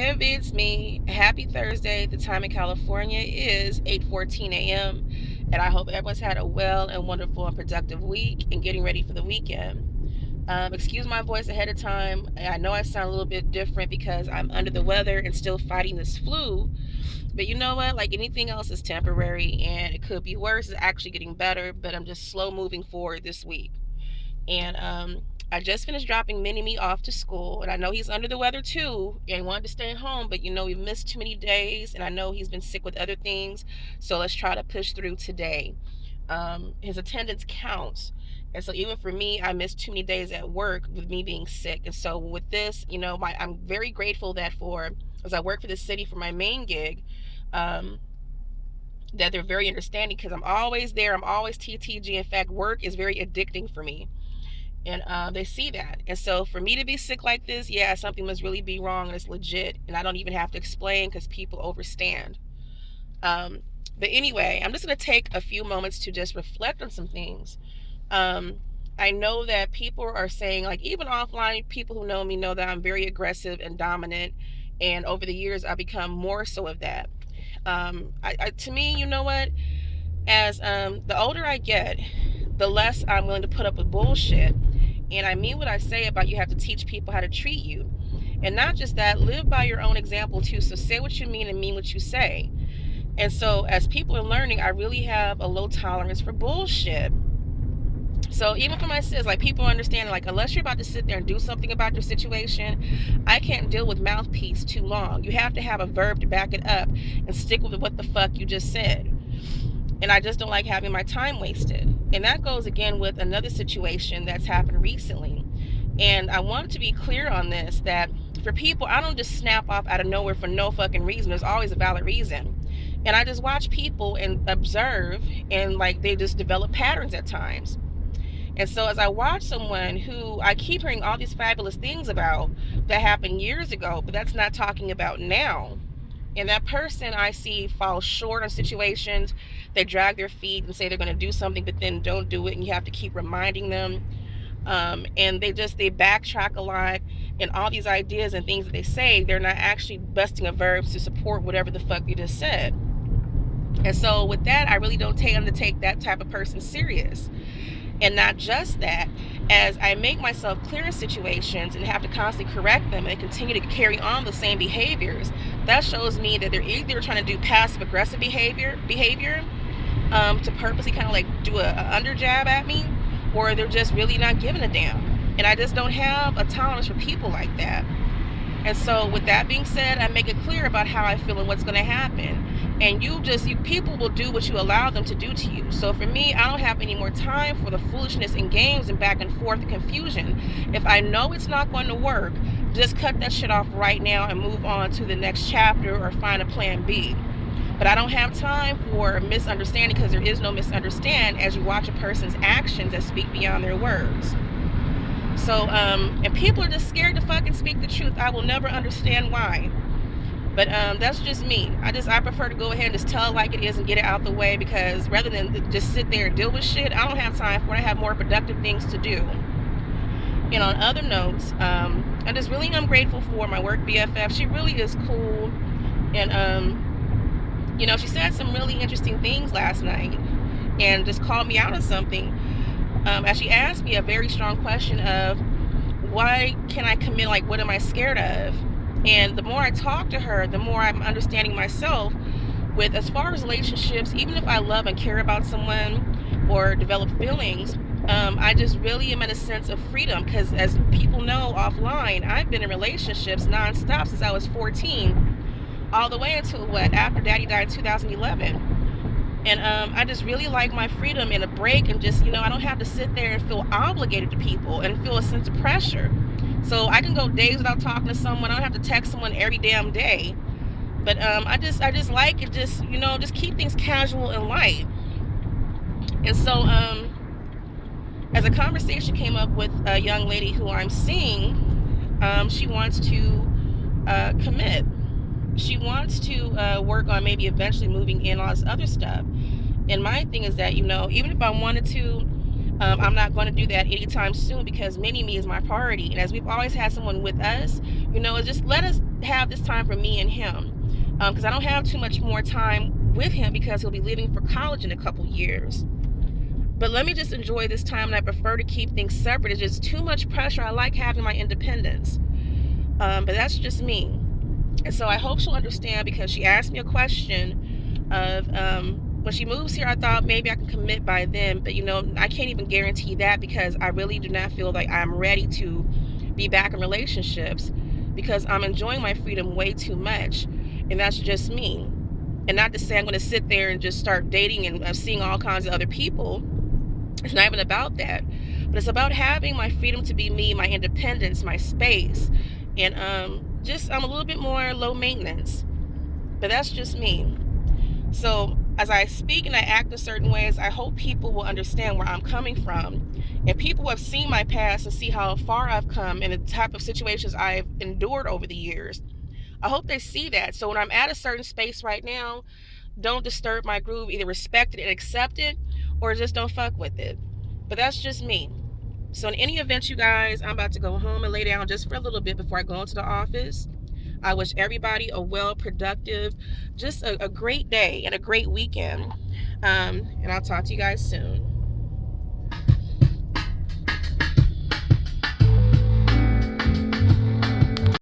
It's me. Happy Thursday. The time in California is 8:14 a.m. And I hope everyone's had a well and wonderful and productive week and getting ready for the weekend. Excuse my voice ahead of time. I know I sound a little bit different because I'm under the weather and still fighting this flu. But you know what? Like anything else is temporary and it could be worse. It's actually getting better, but I'm just slow moving forward this week. And I just finished dropping Mini Me off to school, and I know he's under the weather too, and wanted to stay home. But we missed too many days, and I know he's been sick with other things. So let's try to push through today. His attendance counts, and so even for me, I missed too many days at work with me being sick. And so with this, I'm very grateful that for as I work for the city for my main gig. Um, that they're very understanding because I'm always there. I'm always TTG. In fact, work is very addicting for me, and they see that. And so for me to be sick like this, yeah, something must really be wrong and it's legit, and I don't even have to explain because people overstand. um, but anyway, I'm just going to take a few moments to just reflect on some things. um, I know that people are saying, like, even offline, people who know me know that I'm very aggressive and dominant, and over the years I've become more so of that. To me, you know what, as the older I get, the less I'm willing to put up with bullshit. And I mean what I say about you have to teach people how to treat you. And not just that, live by your own example too. So say what you mean and mean what you say. And so as people are learning, I really have a low tolerance for bullshit. So even for my sis, like, people understand, like, unless you're about to sit there and do something about your situation, I can't deal with mouthpiece too long. You have to have a verb to back it up and stick with what the fuck you just said. And I just don't like having my time wasted. And that goes again with another situation that's happened recently. And I want to be clear on this, that for people, I don't just snap off out of nowhere for no fucking reason. There's always a valid reason. And I just watch people and observe, and like they just develop patterns at times. And so as I watch someone who I keep hearing all these fabulous things about that happened years ago, but that's not talking about now. And that person I see falls short on situations. They drag their feet and say they're going to do something, but then don't do it, and you have to keep reminding them. And they backtrack a lot, and all these ideas and things that they say, they're not actually busting a verb to support whatever the fuck you just said. And so with that, I really don't tend to take that type of person serious. And not just that, as I make myself clear in situations and have to constantly correct them and continue to carry on the same behaviors, that shows me that they're either trying to do passive aggressive behavior to purposely kind of like do a under jab at me, or they're just really not giving a damn. And I just don't have a tolerance for people like that. And so with that being said, I make it clear about how I feel and what's going to happen. And you people will do what you allow them to do to you. So for me, I don't have any more time for the foolishness and games and back and forth and confusion. If I know it's not going to work, just cut that shit off right now and move on to the next chapter or find a plan B. But I don't have time for misunderstanding, because there is no misunderstand as you watch a person's actions that speak beyond their words. So, and people are just scared to fucking speak the truth. I will never understand why. But that's just me. I prefer to go ahead and just tell it like it is and get it out the way, because rather than just sit there and deal with shit, I don't have time for it. I have more productive things to do. And on other notes, I just really am grateful for my work BFF. She really is cool. And, she said some really interesting things last night and just called me out on something. As she asked me a very strong question of, why can I commit? Like, what am I scared of? And the more I talk to her, the more I'm understanding myself with, as far as relationships, even if I love and care about someone or develop feelings, I just really am in a sense of freedom, because as people know offline, I've been in relationships nonstop since I was 14, all the way until after Daddy died in 2011. And I just really like my freedom and a break, and just, I don't have to sit there and feel obligated to people and feel a sense of pressure. So I can go days without talking to someone. I don't have to text someone every damn day. But I just like it, just keep things casual and light. And so as a conversation came up with a young lady who I'm seeing, she wants to commit. She wants to work on maybe eventually moving in, all this other stuff. And my thing is that, even if I wanted to, I'm not going to do that anytime soon, because Mini Me is my priority. And as we've always had someone with us, Just let us have this time for me and him, because I don't have too much more time with him because he'll be leaving for college in a couple years. But let me just enjoy this time, and I prefer to keep things separate. It's just too much pressure. I like having my independence, but that's just me. And so I hope she'll understand, because she asked me a question of, when she moves here, I thought maybe I can commit by then. But, I can't even guarantee that, because I really do not feel like I'm ready to be back in relationships, because I'm enjoying my freedom way too much. And that's just me. And not to say I'm going to sit there and just start dating and seeing all kinds of other people. It's not even about that. But it's about having my freedom to be me, my independence, my space. And just I'm a little bit more low maintenance. But that's just me. So as I speak and I act in certain ways, I hope people will understand where I'm coming from. And people who have seen my past and see how far I've come and the type of situations I've endured over the years, I hope they see that. So when I'm at a certain space right now, don't disturb my groove. Either respect it and accept it, or just don't fuck with it. But that's just me. So in any event, you guys, I'm about to go home and lay down just for a little bit before I go into the office. I wish everybody a well, productive, just a great day and a great weekend. And I'll talk to you guys soon.